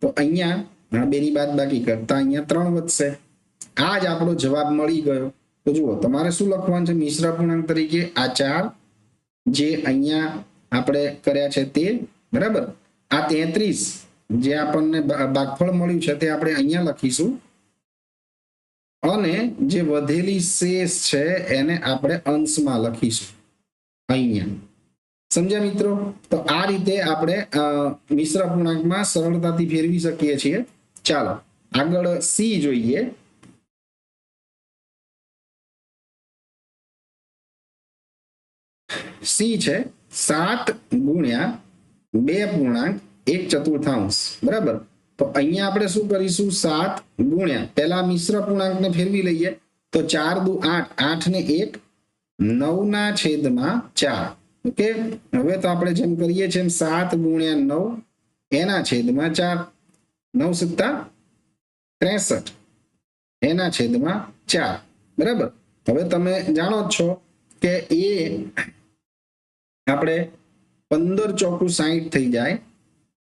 Speaker 1: તો અહીંયા બેની બાદબાકી કરતા અહીંયા 3 વધશે. આ જ આપણો જવાબ મળી ગયો. તો જુઓ, તમારે શું લખવાનું છે મિશ્ર અપૂર્ણાંક તરીકે? આ 4 જે અહીંયા આપણે કર્યા છે તે, બરાબર. આ 33 જે આપણને ભાગફળ મળ્યું છે તે આપણે અહીંયા લખીશું અને જે વધેલી શેષ છે એને આપણે અંશમાં લખીશું અહીંયા. સમજ્યા મિત્રો? તો આ રીતે આપણે મિશ્ર અપૂર્ણાંકમાં સરળતાથી ફેરવી શકીએ છીએ. ચાલો આગળ સી જોઈએ. સી છે 7 × 2.5 1/4, બરાબર. તો અહીંયા આપણે શું કરીશું 7 ગુણ્યા પહેલા મિશ્ર પૂર્ણાંકને ફેરવી લઈએ તો 4 દુ 8, 8 ને 1 9/4. ઓકે, હવે તો આપણે જેમ કરીએ છીએ 7 ગુણ્યા 9 એના છેદમાં 4, 9 સત્તા 63 એના છેદમાં 4, બરાબર. હવે તમે જાણો જ છો કે એ આપણે 15 ચોકુ 60 થઈ જાય,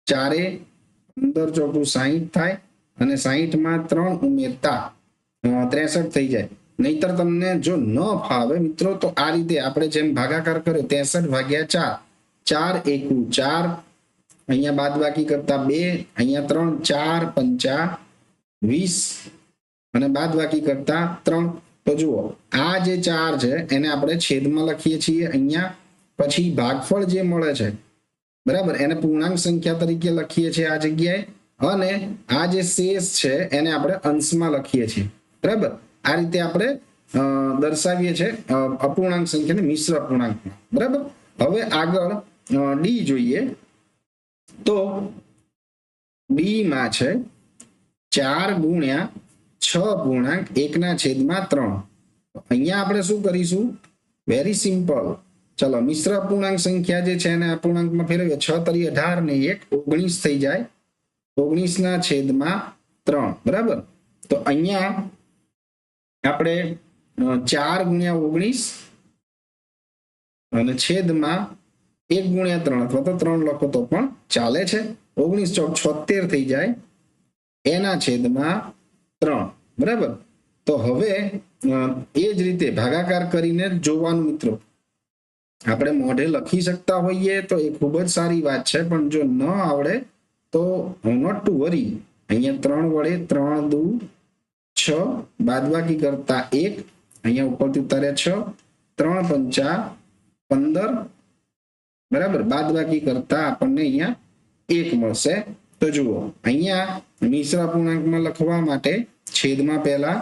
Speaker 1: 4 15 ચોકુ 60 થાય અને 60 માં 3 ઉમેરતા 63 થઈ જાય. નહીતર તમને જો ન ફાવે મિત્રો તો આ રીતે આપણે જેમ ભાગાકાર કર્યો 63/4, 4 એકુ 4, અહીંયા બાદબાકી કરતા 2, અહીંયા 3, 4 પંચા 20 અને બાદબાકી કરતા 3. તો જુઓ આ જે 4 છે એને આપણે છેદમાં લખીએ છીએ અહીંયા, પછી ભાગફળ જે મળે છે, બરાબર, એને પૂર્ણાંક સંખ્યા તરીકે લખીએ છીએ આ જગ્યાએ, અને આ જે શેષ છે એને આપણે અંશમાં લખીએ છીએ, બરાબર. આ રીતે આપણે દર્શાવીએ છીએ અપૂર્ણાંક સંખ્યાને મિશ્ર અપૂર્ણાંકમાં, બરાબર. હવે આગળ ડી જોઈએ તો ડી માં છે 4 ગુણ્યા 6 પૂર્ણાંક 1/3. અહીંયા આપણે શું કરીશું? Very simple. ચલો, મિશ્ર અપૂર્ણાંક સંખ્યા જે છે એને અપૂર્ણાંકમાં ફેરવીએ. 6 તરી 18 ને 1 19 થઈ જાય, 19/3, બરાબર. તો અહીંયા આપણે 4 ગુણ્યા 19 અને છેદમાં 1 ગુણ્યા 3 અથવા તો 3 લખો તો પણ ચાલે છે. 19 ચોક 76 થઈ જાય એના છેદમાં 3, બરાબર. તો હવે એ જ રીતે ભાગાકાર કરીને જોવાનું મિત્રો. આપણે મોઢે લખી શકતા હોઈએ તો એ ખૂબ જ સારી વાત છે, પણ જો ન આવડે તો નોટ ટુ વરી. અહીંયા 3 વડે 3 દુ 6, બાદબાકી કરતા 1, અહીંયા ઉપરથી ઉતાર્યા 6, 3 પંચા 15, બરાબર, બાદબાકી કરતા આપણને અહીંયા 1 મળશે. તો જુઓ અહીંયા મિશ્ર અપૂર્ણાંકમાં લખવા માટે છેદમાં પહેલા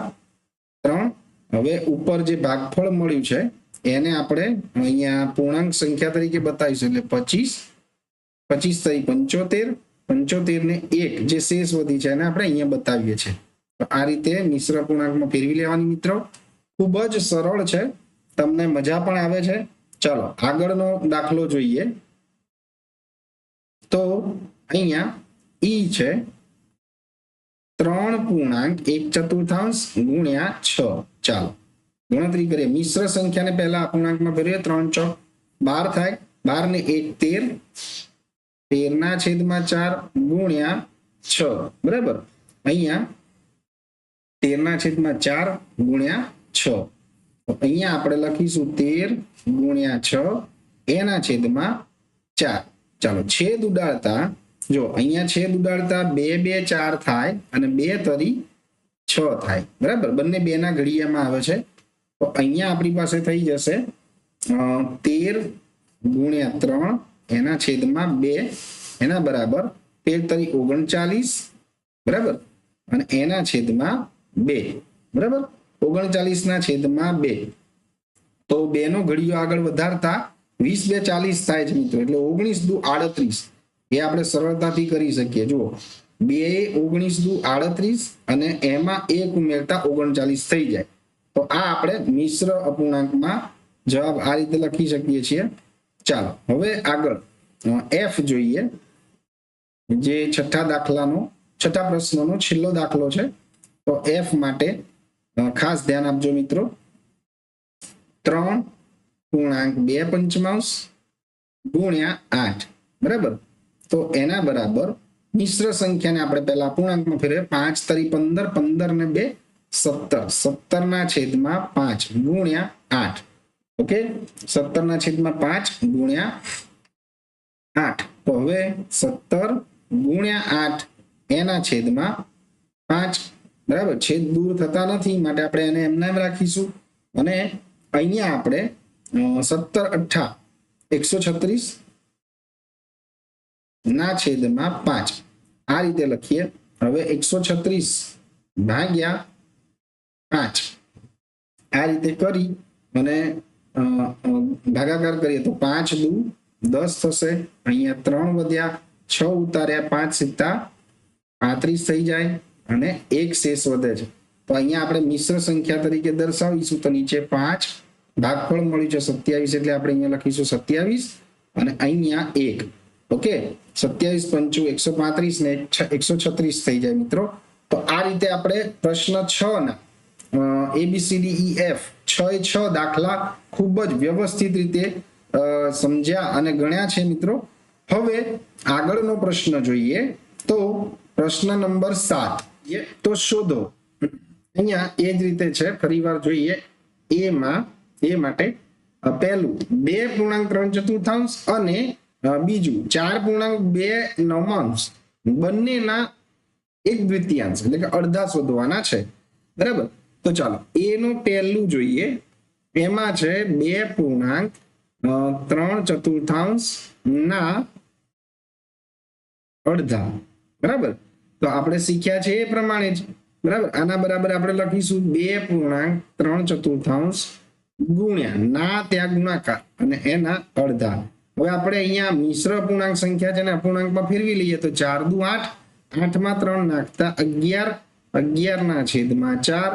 Speaker 1: 3, હવે ઉપર જે ભાગફળ મળ્યું છે એને આપણે અહીંયા પૂર્ણાંક સંખ્યા તરીકે બતાવીશું, એટલે 25, 25 તરી 75, 75 ને 1 જે શેષ વધી છે એને આપણે અહીંયા બતાવીએ છીએ. તો આ રીતે મિશ્ર અપૂર્ણાંકમાં ફેરવી લેવાની મિત્રો. ખૂબ જ સરળ છે, તમને મજા પણ આવે છે. ચાલો આગળનો દાખલો જોઈએ. તો અહીંયા ઈ છે 3 પૂર્ણાંક 1/4 ગુણ્યા 6. ચાલો ગણતરી કરીએ. મિશ્ર સંખ્યાને પહેલા અપૂર્ણાંકમાં ફેરવીએ. 3 ચોક 12 થાય, 12 ને 1 13, 13/4 ગુણ્યા 6, બરાબર. અહીંયા 13/4 ગુણ્યા 6. તો અહીંયા આપણે લખીશું 13 ગુણ્યા 6 એના છેદમાં 4. ચાલો છેદ ઉડાડતા જો અહીંયા છેદ ઉડાડતા 2 2 4 થાય અને 2 તરી 6 થાય, બરાબર. બંને 2 ના ઘડિયામાં આવે છે. તો અહીંયા આપણી પાસે થઈ જશે 13 ગુણ્યા 3 એના છેદમાં 2 એના બરાબર 13 તરી 39, બરાબર, અને એના છેદમાં 2, બરાબર. 39 ના છેદમાં 2. તો 2 નો ઘડિયો આગળ વધારતા 20 2 40 થાય છે મિત્રો, એટલે 19 દુ 38 એ આપણે સરળતાથી કરી શકીએ. જુઓ 2 19 દુ 38 અને એમાં 1 ઉમેરતા 39 થઈ જાય. તો આ આપણે મિશ્ર અપૂર્ણાંકમાં જવાબ આ રીતે લખી શકીએ છીએ. ચાલો હવે આગળ એફ જોઈએ, જે છઠ્ઠા પ્રશ્નનો છેલ્લો દાખલો છે. તો એફ માટે ખાસ ધ્યાન આપજો મિત્રો. 3 પૂર્ણાંક 2/5 ગુણ્યા 8, બરાબર. તો એના બરાબર મિશ્ર સંખ્યાને આપણે પહેલા પૂર્ણાંકમાં ફેરવીએ. 5 તરી 15, 15 ને 2 17, 17/5 ગુણ્યા 8. ઓકે, 17/5 ગુણ્યા 8. તો હવે 17 ગુણ્યા 8 એના છેદમાં 5, બરાબર. છેદ દૂર થતા નથી માટે આપણે એને એમને એમ રાખીશું. અને અહીંયા આપણે 17 8 136 ના છેદમાં 5 આ રીતે લખીએ. હવે 136 ભાગ્યા 5 આ રીતે કરી અને ભાગાકાર કરીએ તો 5 દુ 10 થશે. અહીંયા 3 વધ્યા 6 ઉતાર્યા 5 સિત્તા 35 થઈ જાય અને એક શેષ વધે છે. તો અહીંયા આપણે મિશ્ર સંખ્યા તરીકે દર્શાવીશું. તો નીચે 5 ભાગફળ મળ્યું છે 27 એટલે આપણે અહીંયા લખીશું 27 અને અહીંયા 1. ઓકે, 27 પંચું 135 ને 136 થઈ જાય મિત્રો. તો આ રીતે આપણે પ્રશ્ન 6 ના ABCDEF 6 દાખલા ખૂબ જ વ્યવસ્થિત રીતે સમજ્યા અને ગણ્યા છે મિત્રો. હવે આગળનો પ્રશ્ન જોઈએ. તો પ્રશ્ન નંબર 7, તો શોધો. અહીંયા એ જ રીતે છે, ફરીવાર જોઈએ. એ માટે પહેલું 2.3 અને બીજું 4.2 બંનેના 1/2 એટલે કે અડધા શોધવાના છે. બરાબર, તો ચાલો એ નું પહેલું જોઈએ. એમાં છે 2.3 ના અડધા. બરાબર, તો આપણે શીખ્યા છે એ પ્રમાણે જ. બરાબર, આના બરાબર આપણે લખીશું 2.3 ગુણ્યા ના ત્યાં ગુણાકાર અને એના અડધા. હવે આપણે અહીંયા મિશ્ર અપૂર્ણાંક સંખ્યા છે ને અપૂર્ણાંકમાં ફેરવી લઈએ. તો 4 દુ 8, 8 માં 3 નાખતા 11, 11/4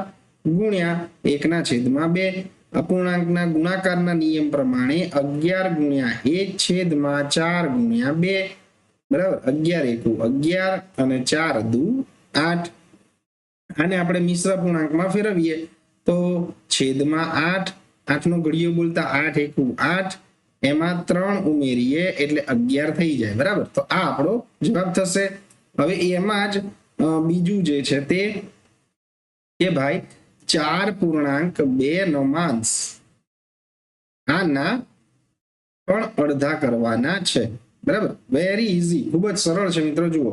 Speaker 1: ગુણ્યા 1/2. અપૂર્ણાંકના ગુણાકારના નિયમ પ્રમાણે 11 ગુણ્યા 1/4 ગુણ્યા 2. બરાબર, 11 × 11 અને 4 દુ 8. આને આપણે મિશ્ર અપૂર્ણાંકમાં ફેરવીએ તો છેદમાં 8, 8 નો ઘડિયો બોલતા 8 × 8, એમાં 3 ઉમેરીએ એટલે 11 થઈ જાય. બરાબર, તો આ આપણો જવાબ થશે. હવે એમાં જ બીજું જે છે તે કે ભાઈ 4.2 આના પણ અડધા કરવાના છે. બરાબર, વેરી ઈઝી, ખૂબ જ સરળ છે મિત્રો. જુઓ,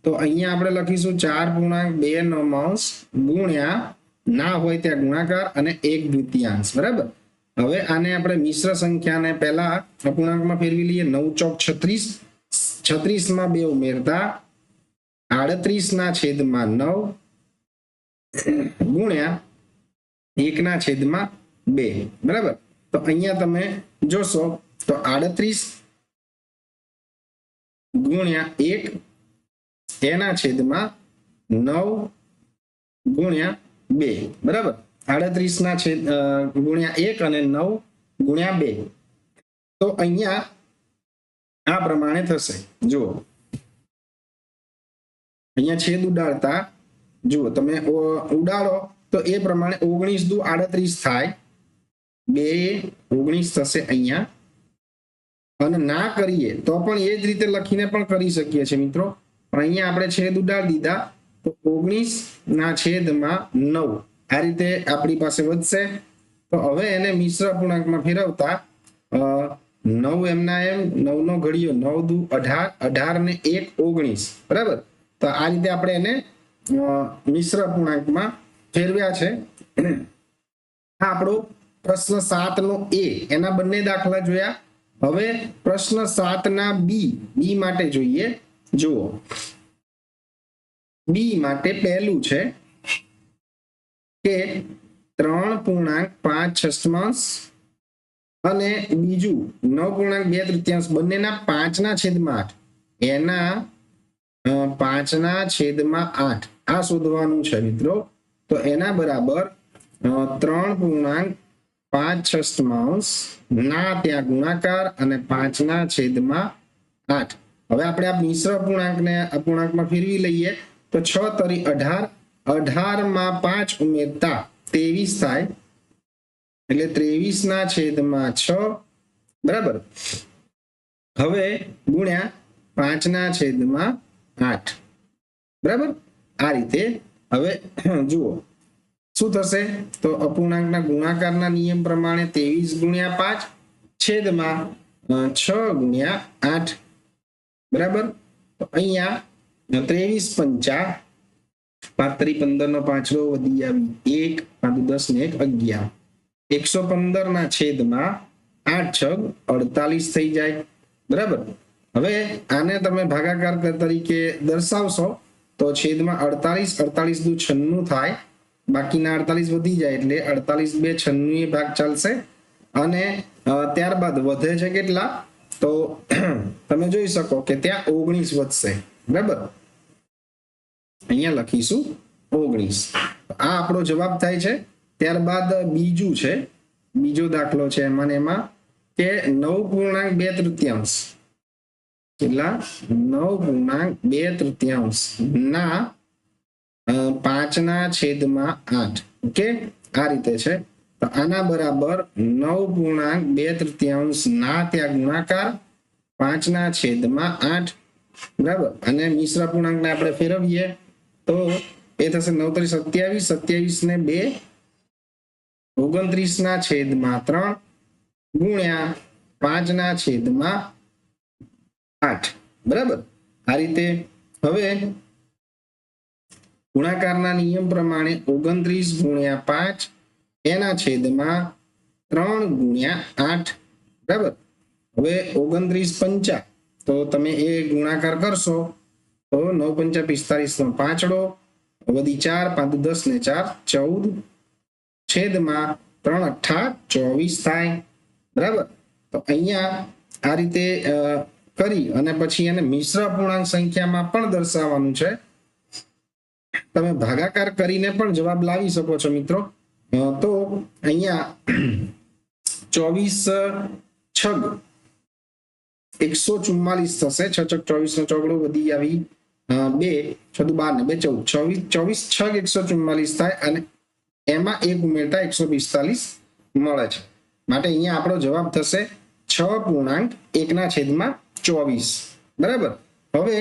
Speaker 1: તો અહીંયા આપણે લખીશું 4.2 ગુણ્યા ના હોય ત્યાં ગુણાકાર અને 1/2. બરાબર, હવે આને આપણે મિશ્ર સંખ્યાને પહેલા અપૂર્ણાંકમાં ફેરવી લઈએ. 9 ચોક 36, 36 માં 2 ઉમેરતા 38/9 ગુણ્યા 1/2. બરાબર, તો અહીંયા તમે જોશો તો 38 ગુણ્યા 1 એના છેદમાં 9 ગુણ્યા 2. બરાબર, 38 ગુણ્યા 1 અને 9 ગુણ્યા 2. તો અહીંયા આ પ્રમાણે થશે. જુઓ, અહીંયા છેદ ઉડાડતા જુઓ તમે ઉડાડો તો એ પ્રમાણે 19 દુ 38 થાય, 2 19 થશે અહીંયા. અને ના કરીએ તો પણ એ જ રીતે લખીને પણ કરી શકીએ છીએ મિત્રો. પણ અહીંયા આપણે છેદ ઉડાડી દીધા તો 19/9 આ રીતે આપણી પાસે વધશે. તો હવે એને મિશ્ર અપૂર્ણાંકમાં ફેરવતા 9 એમના એમ, 9 નો ઘડિયો 9 દુ 18, 18 ને 1 19. બરાબર, તો આ રીતે આપણે એને મિશ્ર અપૂર્ણાંકમાં ફેરવ્યા છે. આ આપણો પ્રશ્ન 7 નો A, એના બંને દાખલા જોયા. હવે પ્રશ્ન 7 ના બી માટે જોઈએ. જુઓ, બી માટે પહેલું છે કે 3.5 અને બીજું 9.2 બંનેના 5/8 એના 5/8 આ શોધવાનું છે મિત્રો. તો એના બરાબર 3.5 ના ત્યાં ગુણાકાર અને 5/8. હવે આપણે આ મિશ્ર અપૂર્ણાંકમાં ફેરવી લઈએ તો 6 તરી 18, 18 માં 5 ઉમેરતા 23 થાય એટલે 23/6. બરાબર, હવે ગુણ્યા 5/8. બરાબર, આ રીતે. હવે જુઓ શું થશે. તો અપૂર્ણાંકના ગુણાકારના નિયમ પ્રમાણે 23 ગુણ્યા 5 છેદમાં 6 ગુણ્યા 8. બરાબર, તો અહીંયા 23 5 15 નો 5 વધી આવી 1 5 10 ને 1 11, 115 ના છેદમાં 8 6 48 થઈ જાય. બરાબર, હવે આને તમે ભાગાકાર તરીકે દર્શાવશો તો છેદમાં 48, 48 દુ 96 થાય, બાકીના 48 વધી જાય એટલે 48 2 96 ભાગ ચાલશે. અને ત્યારબાદ વધે છે કેટલા તો તમે જોઈ શકો કે ત્યાં 19 વધશે, બરાબર? અહીંયા લખીશું 19. આ આપણો જવાબ થાય છે. ત્યારબાદ બીજું છે, બીજો દાખલો છે એમાં કે 9.2/3 કેટલા 9.2/3 ના 5/8. ઓકે, આ રીતે છે. તો આના બરાબર 9.2/3 ના ત્યાં ગુણાકાર 5/8, બરાબર? અને મિશ્ર પૂર્ણાંકને આપણે ફેરવીએ તો એ થશે 9 × 27, 27 ને 2 29/3 ગુણ્યા 5/8, બરાબર? આ રીતે હવે ગુણાકારના નિયમ પ્રમાણે 29 ગુણ્યા 5 એના છેદમાં 3 ગુણ્યા 8, બરાબર? હવે 29 × 5, તો તમે એ ગુણાકાર કરશો તો 9 × 5 = 45, વધી 4, 5 × 10 ને 4 14, છેદમાં 3 × 8 24 થાય, બરાબર? તો અહીંયા આ રીતે કરી અને પછી એને મિશ્ર પૂર્ણાંક સંખ્યામાં પણ દર્શાવવાનું છે. તમે ભાગાકાર કરીને પણ જવાબ લાવી શકો છો મિત્રો. તો અહીંયા 24 છગ 144 થશે. 6 × 24 નો ચોગડો વધી આવી 2 6 × 12 ને 2 14, 24 છગ 144 થાય અને એમાં 1 ઉમેરતા 145 મળે છે. માટે અહીંયા આપણો જવાબ થશે 6.1/24, બરાબર? હવે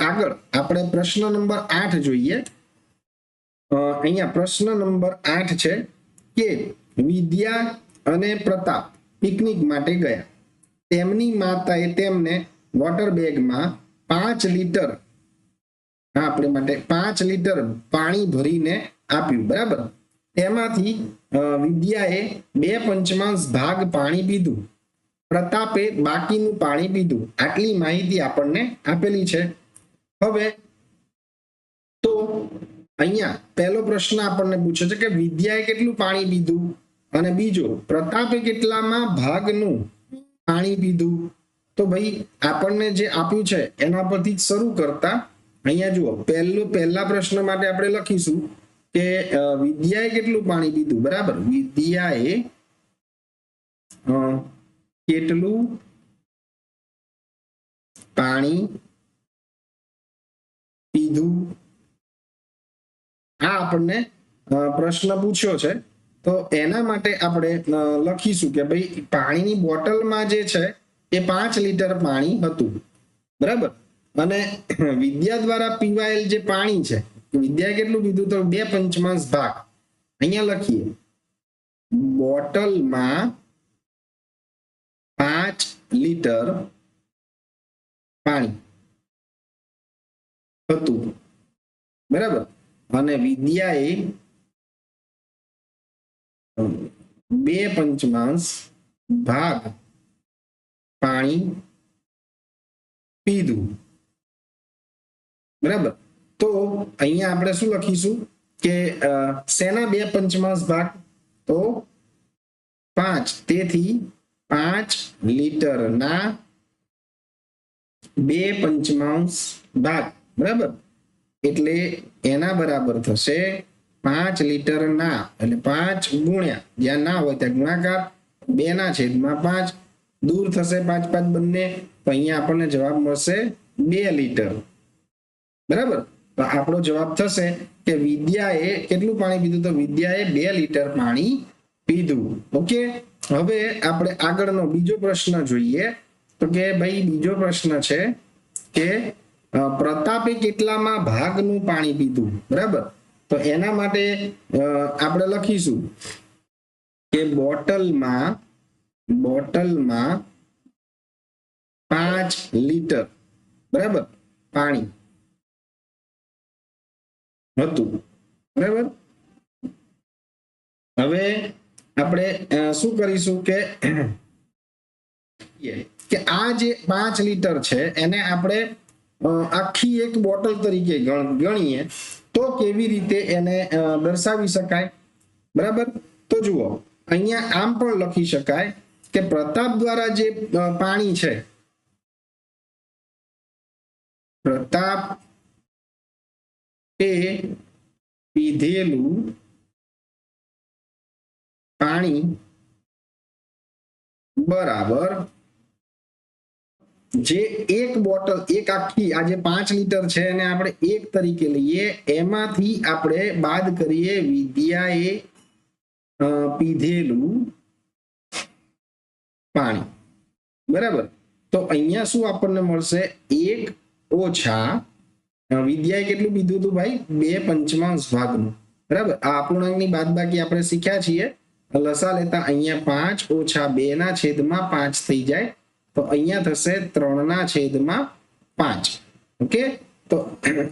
Speaker 1: આગળ આપણે પ્રશ્ન નંબર 8 જોઈએ. અહીંયા પ્રશ્ન નંબર 8 છે કે વિદ્યા અને પ્રતાપ પિકનિક માટે ગયા. તેમની માતાએ તેમને વોટર બેગમાં 5 લીટર આપણે માટે 5 લીટર પાણી ભરીને આપ્યું, બરાબર? તેમાંથી વિદ્યાએ 2/5 ભાગ પાણી પીધું, પ્રતાપે બાકીનું પાણી પીધું. આટલી માહિતી આપણને આપેલી છે. હવે તો અહીંયા પહેલો પ્રશ્ન આપણને પૂછે છે કે વિદ્યાએ કેટલું પાણી પીધું અને બીજો પ્રતાપે કેટલામાં ભાગનું પાણી પીધું. તો ભાઈ આપણને જે આપ્યું છે એના પરથી જ શરૂ કરતા અહીંયા જુઓ, પહેલા પ્રશ્ન માટે આપણે લખીશું કે વિદ્યાએ કેટલું પાણી પીધું, બરાબર? વિદ્યાએ કેટલું પાણી પીધું, આ આપણને પ્રશ્ન પૂછ્યો છે. તો એના માટે આપણે લખીશું કે ભાઈ પાણીની બોટલમાં જે છે એ 5 લીટર પાણી હતું, બરાબર? અને વિદ્યા દ્વારા પીવાયેલ જે પાણી છે, વિદ્યાએ કેટલું પીધું? તો 2/5 ભાગ. અહીંયા લખીએ બોટલમાં 5 લીટર પાણી હતું, બરાબર? અને વિદ્યાએ 2/5 ભાગ પાણી પીધું, બરાબર? તો અહીંયા આપણે શું લખીશું કે શેના 2/5 ભાગ? તો 5. તેથી 5 લીટરના 2/5 ભાગ, બરાબર? એટલે એના બરાબર થશે 5 લીટરના, એટલે 5 ગુણ્યા, જ્યાં ના હોય ત્યાં ગુણાકાર, 2/5 દૂર થશે 5 5 બંને, તો અહીંયા આપણને જવાબ મળશે 2 લીટર, બરાબર? તો આપણો જવાબ થશે કે વિદ્યાએ કેટલું પાણી પીધું? તો વિદ્યાએ 2 લીટર પાણી પીધું. ઓકે, હવે આપણે આગળનો બીજો પ્રશ્ન જોઈએ. તો કે ભાઈ બીજો પ્રશ્ન છે કે પ્રતાપે કેટલામાં ભાગનું પાણી પીધું, બરાબર? તો એના માટે આપણે લખીશું કે બોટલમાં 5 લીટર, બરાબર, પાણી હતું, બરાબર? હવે આપણે શું કરીશું કે આ જે 5 લીટર છે એને આપણે આખી એક બોટલ તરીકે ગણીએ તો કેવી રીતે એને દર્શાવી શકાય, બરાબર? તો જુઓ, અહીંયા આમ પણ લખી શકાય કે પ્રતાપ દ્વારા જે પાણી છે, પ્રતાપ એ પીધેલું પાણી બરાબર જે એક બોટલ, એક આખી આ જે 5 લીટર છે એને આપણે એક તરીકે લઈએ, એમાંથી આપણે બાદ કરીએ વિદ્યાએ પીધેલું પાણી, બરાબર. તો અહીંયા શું આપણને મળશે? 1 ઓછા વિદ્યાએ કેટલું પીધું હતું ભાઈ? 2/5 ભાગનું, બરાબર. આ અપૂર્ણાંકની બાદબાકી આપણે શીખ્યા છીએ. લસા લેતા અહીંયા 5 ઓછા 2/5 થઈ જાય, તો અહીંયા થશે 3/5. ઓકે, તો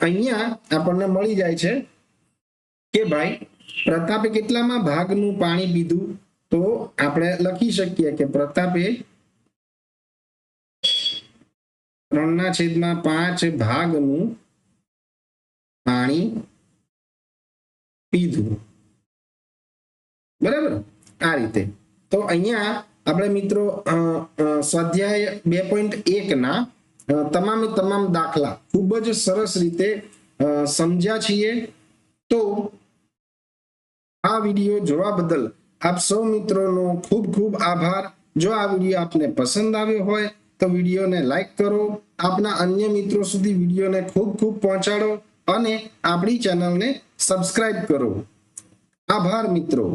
Speaker 1: અહીંયા આપણને મળી જાય છે કે ભાઈ પ્રતાપે કેટલામાં ભાગનું પાણી પીધું? તો આપણે લખી શકીએ કે પ્રતાપે 3/5 ભાગનું પાણી પીધું, બરાબર. આ રીતે. તો અહીંયા આપણે મિત્રો સ્વાધ્યાય 2.1 ના તમામે તમામ દાખલા ખૂબ જ સરસ રીતે સમજ્યા છીએ. તો આ વિડીયો જોવા બદલ આપ સૌ મિત્રોનો ખૂબ ખૂબ આભાર. જો આ વિડીયો આપને પસંદ આવ્યો હોય તો વિડીયોને લાઈક કરો, આપના અન્ય મિત્રો સુધી વિડીયોને ખૂબ ખૂબ પહોંચાડો અને આપણી ચેનલને સબસ્ક્રાઇબ કરો. આભાર મિત્રો.